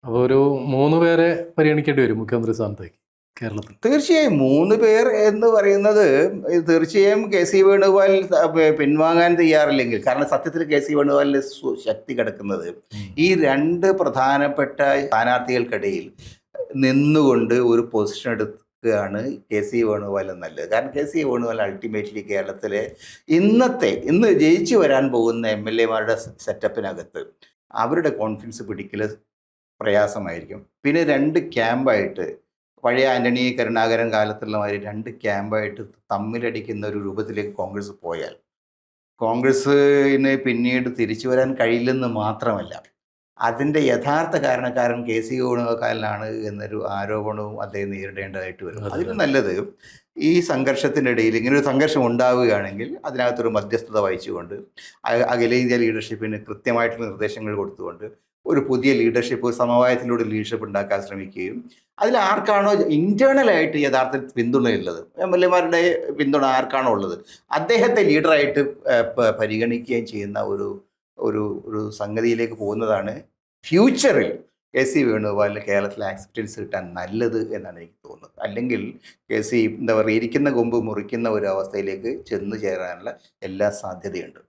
അപ്പോൾ ഒരു 3 പേരെ പരിഗണിക്കേണ്ടി വരും മുഖ്യമന്ത്രി സ്ഥാനത്തേക്ക് കേരളത്തിൽ. തീർച്ചയായും 3 പേർ എന്ന് പറയുന്നത് തീർച്ചയായും കെ സി വേണുഗോപാൽ പിൻവാങ്ങാൻ തയ്യാറില്ലെങ്കിൽ, കാരണം സത്യത്തിൽ കെ സി വേണുഗോപാലിൻ്റെ ശക്തി കിടക്കുന്നത് ഈ 2 പ്രധാനപ്പെട്ട സ്ഥാനാർത്ഥികൾക്കിടയിൽ നിന്നുകൊണ്ട് ഒരു പൊസിഷൻ എടുക്കുകയാണ് കെ സി വേണുഗോപാൽ നല്ലത്. കാരണം കെ സി വേണുഗോപാൽ അൾട്ടിമേറ്റ്ലി കേരളത്തിലെ ഇന്ന് ജയിച്ചു വരാൻ പോകുന്ന MLA-മാരുടെ സെറ്റപ്പിനകത്ത് അവരുടെ കോൺഫിഡൻസ് പിടിക്കൽ പ്രയാസമായിരിക്കും. പിന്നെ 2 ക്യാമ്പായിട്ട്, പഴയ ആന്റണി കരുണാകരൻ കാലത്തുള്ള മാതിരി 2 ക്യാമ്പായിട്ട് തമ്മിലടിക്കുന്ന ഒരു രൂപത്തിലേക്ക് കോൺഗ്രസ് പോയാൽ കോൺഗ്രസ്സിന് പിന്നീട് തിരിച്ചു വരാൻ കഴിയില്ലെന്ന് മാത്രമല്ല, അതിൻ്റെ യഥാർത്ഥ കാരണക്കാരൻ കെ സി വേണുഗോപാലിനാണ് എന്നൊരു ആരോപണവും അദ്ദേഹം നേരിടേണ്ടതായിട്ട് വരും. അതിന് നല്ലത് ഈ സംഘർഷത്തിനിടയിൽ ഇങ്ങനൊരു സംഘർഷം ഉണ്ടാവുകയാണെങ്കിൽ അതിനകത്തൊരു മധ്യസ്ഥത വഹിച്ചുകൊണ്ട് അഖിലേന്ത്യാ ലീഡർഷിപ്പിന് കൃത്യമായിട്ടുള്ള നിർദ്ദേശങ്ങൾ കൊടുത്തുകൊണ്ട് ഒരു പുതിയ ലീഡർഷിപ്പ്, സമവായത്തിലൂടെ ലീഡർഷിപ്പ് ഉണ്ടാക്കാൻ ശ്രമിക്കുകയും അതിൽ ആർക്കാണോ ഇന്റേണലായിട്ട് യഥാർത്ഥത്തിൽ പിന്തുണയുള്ളത്, MLA-മാരുടെ പിന്തുണ ആർക്കാണോ ഉള്ളത്, അദ്ദേഹത്തെ ലീഡറായിട്ട് പരിഗണിക്കുകയും ചെയ്യുന്ന ഒരു സംഗതിയിലേക്ക് പോകുന്നതാണ് ഫ്യൂച്ചറിൽ കെ സി വേണുഗോപാലിന് കേരളത്തിൽ ആക്സെപ്റ്റൻസ് കിട്ടാൻ നല്ലത് എന്നാണ് എനിക്ക് തോന്നുന്നത്. അല്ലെങ്കിൽ കെ സി എന്താ പറയുക, ഇരിക്കുന്ന കൊമ്പ് മുറിക്കുന്ന ഒരു അവസ്ഥയിലേക്ക് ചെന്ന് ചേരാനുള്ള എല്ലാ സാധ്യതയുണ്ട്.